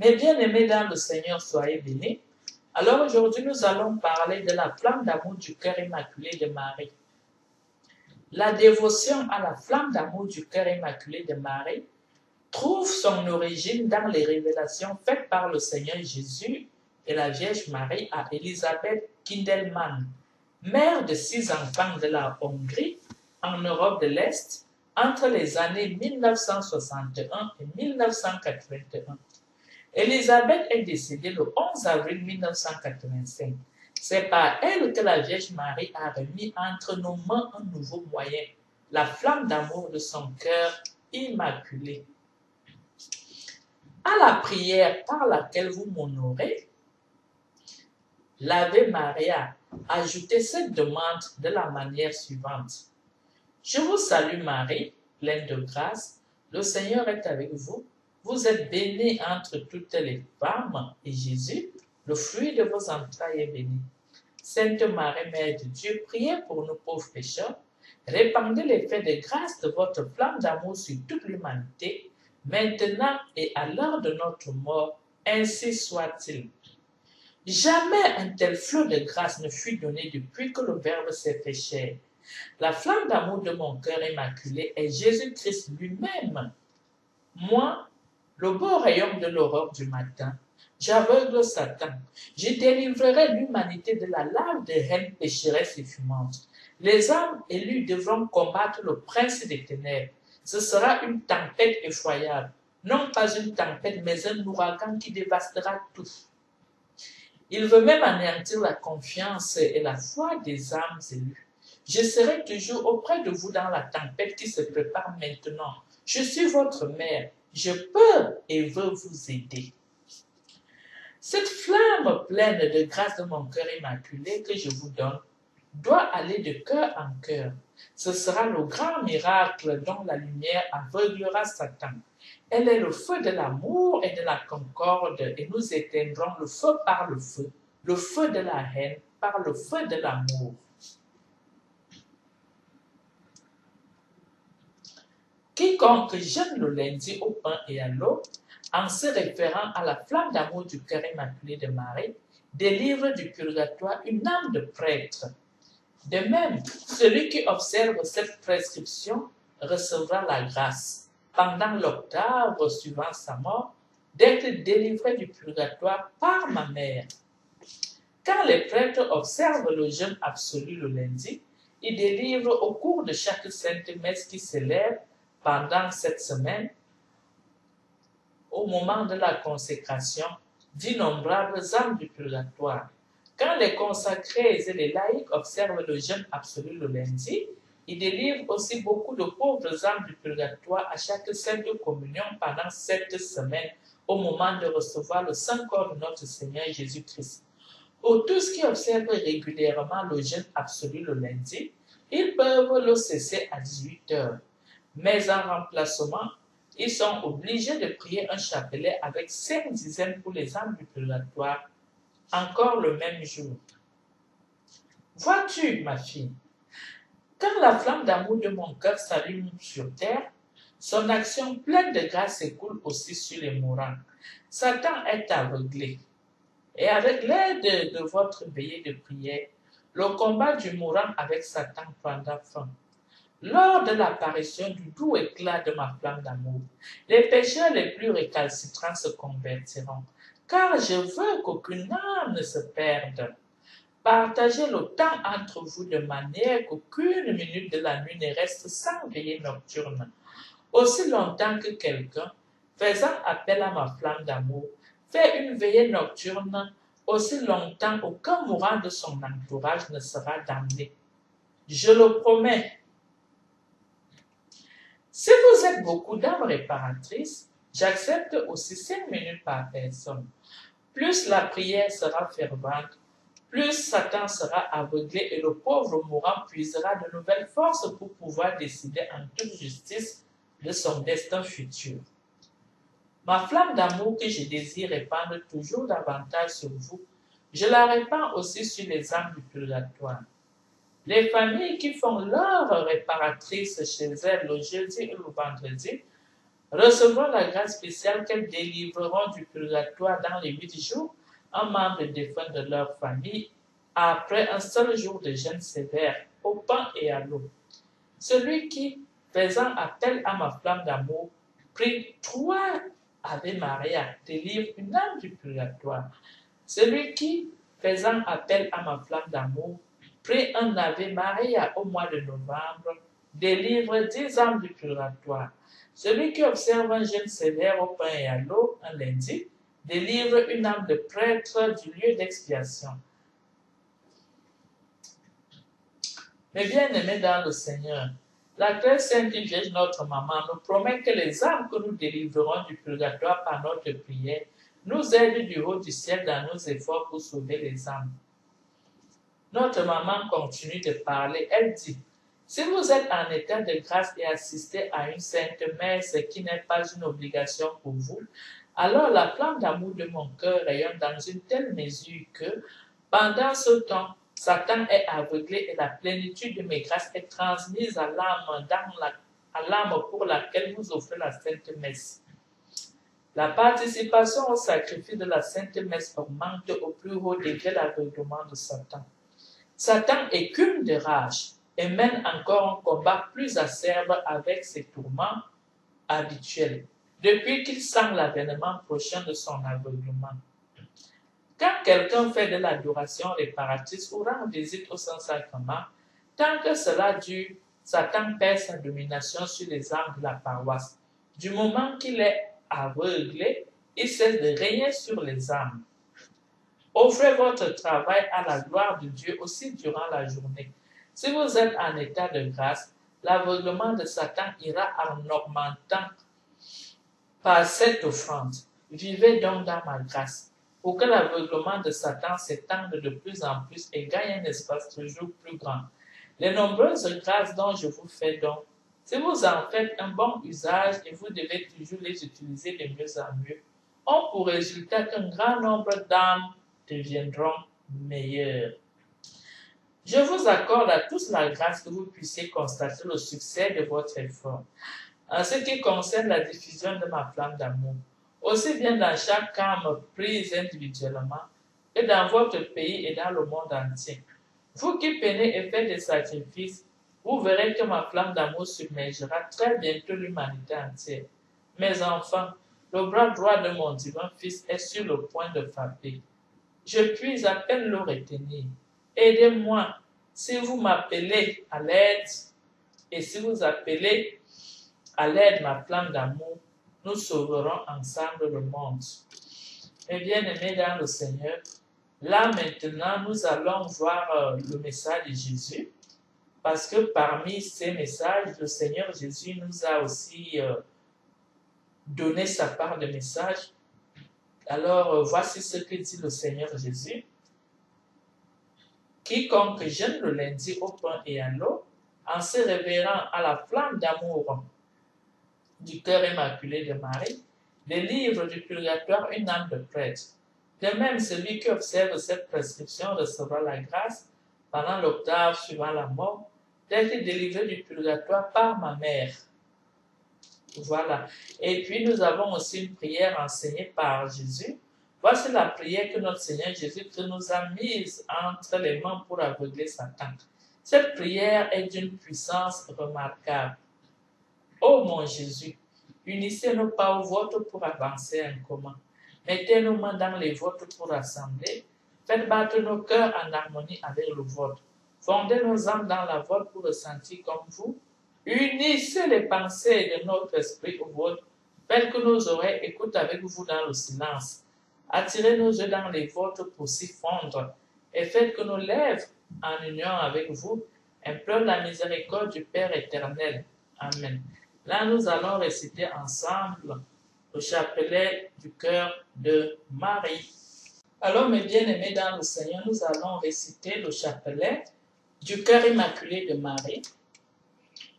Mes bien-aimés dans le Seigneur, soyez bénis. Alors aujourd'hui, nous allons parler de la flamme d'amour du cœur immaculé de Marie. La dévotion à la flamme d'amour du cœur immaculé de Marie trouve son origine dans les révélations faites par le Seigneur Jésus et la Vierge Marie à Elisabeth Kindelmann, mère de 6 enfants de la Hongrie, en Europe de l'Est, entre les années 1961 et 1981. Elisabeth est décédée le 11 avril 1985. C'est par elle que la Vierge Marie a remis entre nos mains un nouveau moyen, la flamme d'amour de son cœur immaculé. À la prière par laquelle vous m'honorez, l'Ave Maria ajoutez cette demande de la manière suivante. Je vous salue Marie, pleine de grâce, le Seigneur est avec vous. Vous êtes bénie entre toutes les femmes, et Jésus, le fruit de vos entrailles, est béni. Sainte Marie, Mère de Dieu, priez pour nous pauvres pécheurs, répandez l'effet de grâce de votre flamme d'amour sur toute l'humanité, maintenant et à l'heure de notre mort, ainsi soit-il. Jamais un tel flot de grâce ne fut donné depuis que le Verbe s'est fait chair. La flamme d'amour de mon cœur immaculé est Jésus-Christ lui-même. Moi, le beau rayon de l'aurore du matin, j'aveugle Satan. Je délivrerai l'humanité de la lave des reines pécheresses et fumantes. Les âmes élues devront combattre le prince des ténèbres. Ce sera une tempête effroyable. Non pas une tempête, mais un ouragan qui dévastera tout. Il veut même anéantir la confiance et la foi des âmes élues. Je serai toujours auprès de vous dans la tempête qui se prépare maintenant. Je suis votre mère. Je peux et veux vous aider. Cette flamme pleine de grâce de mon cœur immaculé que je vous donne doit aller de cœur en cœur. Ce sera le grand miracle dont la lumière aveuglera Satan. Elle est le feu de l'amour et de la concorde et nous éteindrons le feu de la haine par le feu de l'amour. Quiconque jeûne le lundi au pain et à l'eau, en se référant à la flamme d'amour du cœur immaculé de Marie, délivre du purgatoire une âme de prêtre. De même, celui qui observe cette prescription recevra la grâce, pendant l'octave suivant sa mort, d'être délivré du purgatoire par ma mère. Quand les prêtres observent le jeûne absolu le lundi, ils délivrent au cours de chaque sainte messe qui s'élève pendant cette semaine, au moment de la consécration, d'innombrables âmes du purgatoire. Quand les consacrés et les laïcs observent le jeûne absolu le lundi, ils délivrent aussi beaucoup de pauvres âmes du purgatoire à chaque sainte communion pendant cette semaine, au moment de recevoir le saint corps de notre Seigneur Jésus-Christ. Pour tous qui observent régulièrement le jeûne absolu le lundi, ils peuvent le cesser à 18 heures. Mais en remplacement, ils sont obligés de prier un chapelet avec 5 dizaines pour les âmes du purgatoire, encore le même jour. Vois-tu, ma fille, quand la flamme d'amour de mon cœur s'allume sur terre, son action pleine de grâce s'écoule aussi sur les mourants. Satan est aveuglé. Et avec l'aide de votre veillée de prière, le combat du mourant avec Satan prendra fin. Lors de l'apparition du doux éclat de ma flamme d'amour, les pécheurs les plus récalcitrants se convertiront, car je veux qu'aucune âme ne se perde. Partagez le temps entre vous de manière qu'aucune minute de la nuit ne reste sans veillée nocturne. Aussi longtemps que quelqu'un, faisant appel à ma flamme d'amour, fait une veillée nocturne, aussi longtemps aucun mourant de son entourage ne sera damné. Je le promets. Si vous êtes beaucoup d'âmes réparatrices, j'accepte aussi 5 minutes par personne. Plus la prière sera fervente, plus Satan sera aveuglé et le pauvre mourant puisera de nouvelles forces pour pouvoir décider en toute justice de son destin futur. Ma flamme d'amour que je désire répandre toujours davantage sur vous, je la répands aussi sur les âmes du purgatoire. Les familles qui font leur réparatrice chez elles le jeudi et le vendredi recevront la grâce spéciale qu'elles délivreront du purgatoire dans les 8 jours, un membre défunt de leur famille, après un seul jour de jeûne sévère, au pain et à l'eau. Celui qui, faisant appel à ma flamme d'amour, prie 3 Ave Maria, délivre une âme du purgatoire. Celui qui, faisant appel à ma flamme d'amour, prie un Ave Maria au mois de novembre, délivre 10 âmes du purgatoire. Celui qui observe un jeûne sévère au pain et à l'eau un lundi, délivre une âme de prêtre du lieu d'expiation. Mes bien-aimés dans le Seigneur, la très sainte Vierge, notre maman, nous promet que les âmes que nous délivrerons du purgatoire par notre prière nous aident du haut du ciel dans nos efforts pour sauver les âmes. Notre maman continue de parler. Elle dit, si vous êtes en état de grâce et assistez à une sainte messe qui n'est pas une obligation pour vous, alors la flamme d'amour de mon cœur rayonne dans une telle mesure que, pendant ce temps, Satan est aveuglé et la plénitude de mes grâces est transmise à l'âme pour laquelle vous offrez la sainte messe. La participation au sacrifice de la sainte messe augmente au plus haut degré l'aveuglement de Satan. Satan écume de rage et mène encore un combat plus acerbe avec ses tourments habituels, depuis qu'il sent l'avènement prochain de son aveuglement. Quand quelqu'un fait de l'adoration réparatrice ou rend visite au Saint-Sacrement, tant que cela dure, Satan perd sa domination sur les âmes de la paroisse. Du moment qu'il est aveuglé, il cesse de régner sur les âmes. Offrez votre travail à la gloire de Dieu aussi durant la journée. Si vous êtes en état de grâce, l'aveuglement de Satan ira en augmentant par cette offrande. Vivez donc dans ma grâce, pour que l'aveuglement de Satan s'étende de plus en plus et gagne un espace toujours plus grand. Les nombreuses grâces dont je vous fais don, si vous en faites un bon usage et vous devez toujours les utiliser de mieux en mieux, ont pour résultat qu'un grand nombre d'âmes deviendront meilleures. Je vous accorde à tous la grâce que vous puissiez constater le succès de votre effort. En ce qui concerne la diffusion de ma flamme d'amour, aussi bien dans chaque âme prise individuellement que dans votre pays et dans le monde entier. Vous qui peinez et faites des sacrifices, vous verrez que ma flamme d'amour submergera très bientôt l'humanité entière. Mes enfants, le bras droit de mon divin Fils est sur le point de frapper. Je puis à peine le retenir. Aidez-moi si vous m'appelez à l'aide et si vous appelez à l'aide ma flamme d'amour, nous sauverons ensemble le monde. Mes bien-aimés dans le Seigneur, là maintenant, nous allons voir le message de Jésus, parce que parmi ces messages, le Seigneur Jésus nous a aussi donné sa part de message. Alors, voici ce que dit le Seigneur Jésus. Quiconque jeûne le lundi au pain et à l'eau, en se révérant à la flamme d'amour du cœur immaculé de Marie, délivre du purgatoire une âme de prêtre. De même, celui qui observe cette prescription recevra la grâce, pendant l'octave suivant la mort, d'être délivré du purgatoire par ma mère. Voilà. Et puis, nous avons aussi une prière enseignée par Jésus. Voici la prière que notre Seigneur Jésus-Christ nous a mise entre les mains pour aveugler Satan. Cette prière est d'une puissance remarquable. Ô mon Jésus, unissez nos pas aux vôtres pour avancer en commun. Mettez nos mains dans les vôtres pour rassembler. Faites battre nos cœurs en harmonie avec le vôtre. Fondez nos âmes dans la vôtre pour ressentir comme vous. Unissez les pensées de notre esprit au vôtre. Faites que nos oreilles écoutent avec vous dans le silence. Attirez nos yeux dans les vôtres pour s'y fondre. Et faites que nos lèvres, en union avec vous, implorent la miséricorde du Père éternel. Amen. Là, nous allons réciter ensemble le chapelet du cœur de Marie. Alors, mes bien-aimés dans le Seigneur, nous allons réciter le chapelet du cœur immaculé de Marie.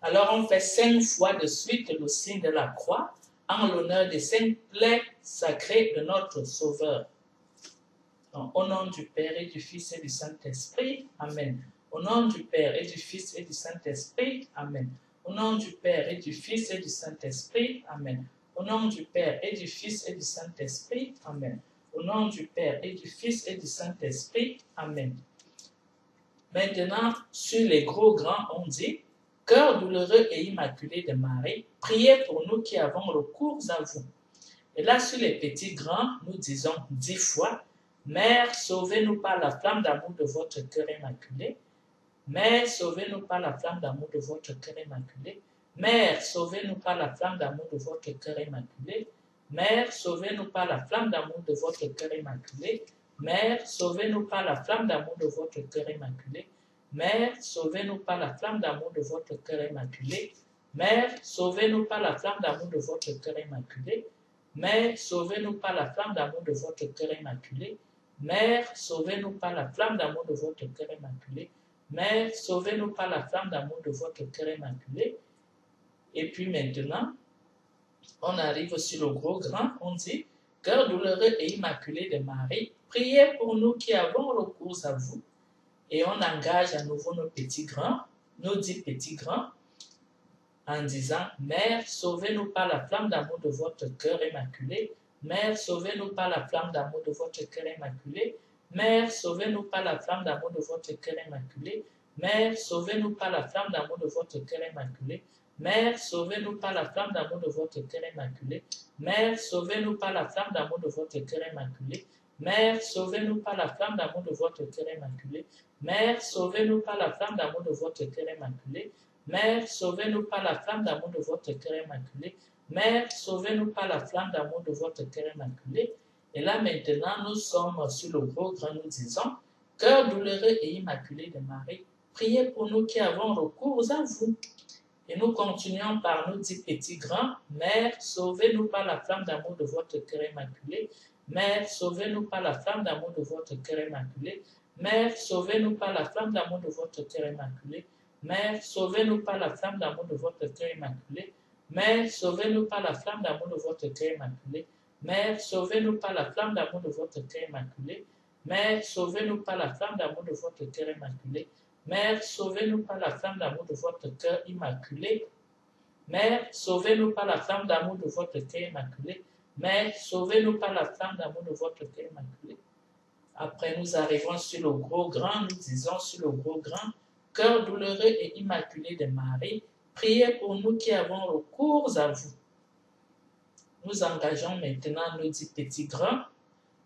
Alors, on fait 5 fois de suite le signe de la croix en l'honneur des 5 plaies sacrées de notre Sauveur. Donc, au nom du Père et du Fils et du Saint-Esprit, Amen. Au nom du Père et du Fils et du Saint-Esprit, Amen. Au nom du Père et du Fils et du Saint-Esprit, Amen. Au nom du Père et du Fils et du Saint-Esprit. Amen. Au nom du Père et du Fils et du Saint-Esprit. Amen. Maintenant, sur les gros grands, on dit, Cœur douloureux et immaculé de Marie, priez pour nous qui avons recours à vous. Et là, sur les petits grands, nous disons 10 fois, Mère, sauvez-nous par la flamme d'amour de votre cœur immaculé. Mère, sauvez-nous par la flamme d'amour de votre cœur immaculé. Mère, sauvez-nous par la flamme d'amour de votre cœur immaculé. Mère, sauvez-nous par la flamme d'amour de votre cœur immaculé. Mère, sauvez-nous par la flamme d'amour de votre cœur immaculé. Mère, sauvez-nous par la flamme d'amour de votre cœur immaculé. Mère, sauvez-nous par la flamme d'amour de votre cœur immaculé. Mère, sauvez-nous par la flamme d'amour de votre cœur immaculé. Mère, sauvez-nous par la flamme d'amour de votre cœur immaculé. Mère, sauvez-nous par la flamme d'amour de votre cœur immaculé. Et puis maintenant, on arrive sur le gros grand, on dit, Cœur douloureux et immaculé de Marie, priez pour nous qui avons recours à vous. Et on engage à nouveau nos petits grands, nos 10 petits grands, en disant, Mère, sauvez-nous par la flamme d'amour de votre cœur immaculé. Mère, sauvez-nous par la flamme d'amour de votre cœur immaculé. Mère, sauvez-nous par la flamme d'amour de votre cœur immaculé. Mère, sauvez-nous par la flamme d'amour de votre cœur immaculé. Mère, sauvez-nous par la flamme d'amour de votre cœur immaculé. Mère, sauvez-nous par la flamme d'amour de votre cœur immaculé. Mère, sauvez-nous par la flamme d'amour de votre cœur immaculé. Mère, sauvez-nous par la flamme d'amour de votre cœur immaculé. Mère, sauvez-nous par la flamme d'amour de votre cœur immaculé. Mère, sauvez-nous par la flamme d'amour de votre cœur immaculé. Et là maintenant, nous sommes sur le gros grand, nous disons, Cœur douloureux et immaculé de Marie, priez pour nous qui avons recours à vous. Et nous continuons par nos 10 petits grands. Mère, sauvez-nous par la flamme d'amour de votre cœur immaculé. Mère, sauvez-nous par la flamme d'amour de votre cœur immaculé. Mère, sauvez-nous par la flamme d'amour de votre cœur immaculé. Mère, sauvez-nous par la flamme d'amour de votre cœur immaculé. Mère, sauvez-nous par la flamme d'amour de votre cœur immaculé. Mère, sauvez-nous par la flamme d'amour de votre cœur immaculé. Mère, sauvez-nous par la flamme d'amour de votre cœur immaculé. Mère, sauvez-nous par la flamme d'amour de votre cœur immaculé. Mère, sauvez-nous par la flamme d'amour de votre cœur immaculé. Mère, sauvez-nous par la flamme d'amour de votre cœur immaculé. Après, nous arrivons sur le gros grand, nous disons sur le gros grand, Cœur douloureux et immaculé de Marie, priez pour nous qui avons recours à vous. Nous engageons maintenant nos 10 petits grands.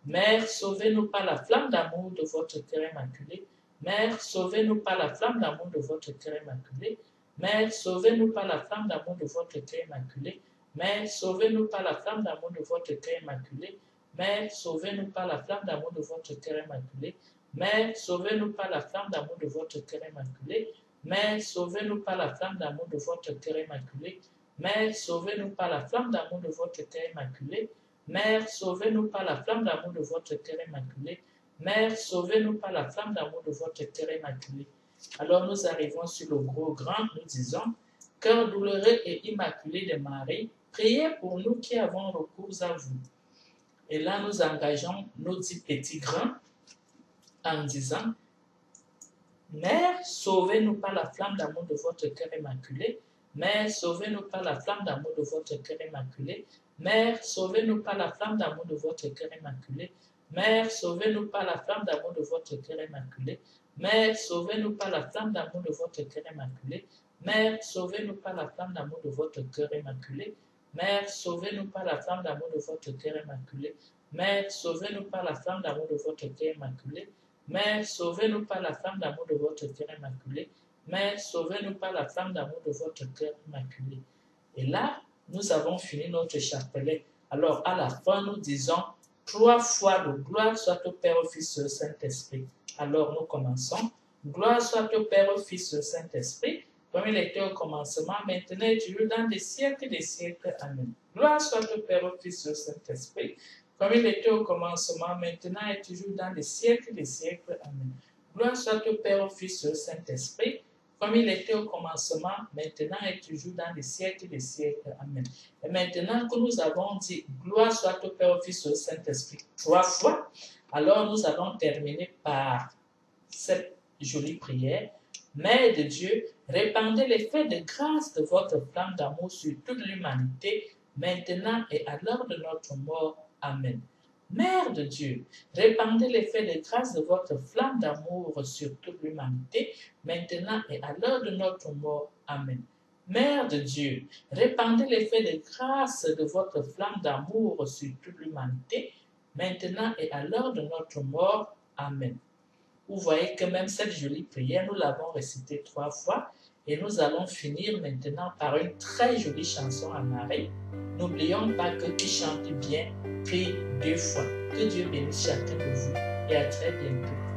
Mère, sauvez-nous par la flamme d'amour de votre cœur immaculé. Mère, sauvez-nous par la flamme d'amour de votre cœur immaculé. Mère, sauvez-nous par la flamme d'amour de votre cœur immaculé. Mère, sauvez-nous par la flamme d'amour de votre cœur immaculé. Mère, sauvez-nous par la flamme d'amour de votre cœur immaculé. Mère, sauvez-nous par la flamme d'amour de votre cœur immaculé. Mère, sauvez-nous par la flamme d'amour de votre cœur immaculé. Mère, sauvez-nous par la flamme d'amour de votre cœur immaculé. Mère, sauvez-nous par la flamme d'amour de votre cœur immaculé. Mère, sauvez-nous par la flamme d'amour de votre cœur immaculé. Alors nous arrivons sur le gros grand, nous disons, Cœur douloureux et immaculé de Marie, priez pour nous qui avons recours à vous. Et là, nous engageons nos 10 petits grands en disant, Mère, sauvez-nous par la flamme d'amour de votre cœur immaculé. Mère, sauvez-nous par la flamme d'amour de votre cœur immaculé. Mère, sauvez-nous par la flamme d'amour de votre cœur immaculé. Mère, sauvez-nous par la flamme d'amour de votre cœur immaculé. Mère, sauvez-nous par la flamme d'amour de votre cœur immaculé. Mère, sauvez-nous par la flamme d'amour de votre cœur immaculé. Mère, sauvez-nous par la flamme d'amour de votre cœur immaculé. Mère, sauvez-nous par la flamme d'amour de votre cœur immaculé. Mère, sauvez-nous par la flamme d'amour de votre cœur immaculé. Mère, sauvez-nous par la flamme d'amour de votre cœur immaculé. Et là, nous avons fini notre chapelet. Alors, à la fin, nous disons 3 fois le gloire soit au Père, au Fils et au Saint-Esprit. Alors, nous commençons. Gloire soit au Père, au Fils et au Saint-Esprit, comme il était au commencement, maintenant et toujours, dans des siècles des siècles. Amen. Gloire soit au Père, au Fils et au Saint-Esprit, comme il était au commencement, maintenant et toujours, dans les siècles des siècles. Amen. Gloire soit au Père, au Fils et au Saint-Esprit, comme il était au commencement, maintenant et toujours, dans les siècles des siècles. Amen. Et maintenant que nous avons dit gloire soit au Père, au Fils et au Saint-Esprit 3 fois, alors nous allons terminer par cette jolie prière. Mère de Dieu, répandez l'effet de grâce de votre flamme d'amour sur toute l'humanité maintenant et à l'heure de notre mort. Amen. Mère de Dieu, répandez l'effet de grâce de votre flamme d'amour sur toute l'humanité, maintenant et à l'heure de notre mort. Amen. Mère de Dieu, répandez l'effet de grâce de votre flamme d'amour sur toute l'humanité, maintenant et à l'heure de notre mort. Amen. Vous voyez que même cette jolie prière, nous l'avons récitée 3 fois et nous allons finir maintenant par une très jolie chanson à Marie. N'oublions pas que qui chante bien prie 2 fois. Que Dieu bénisse chacun de vous et à très bientôt.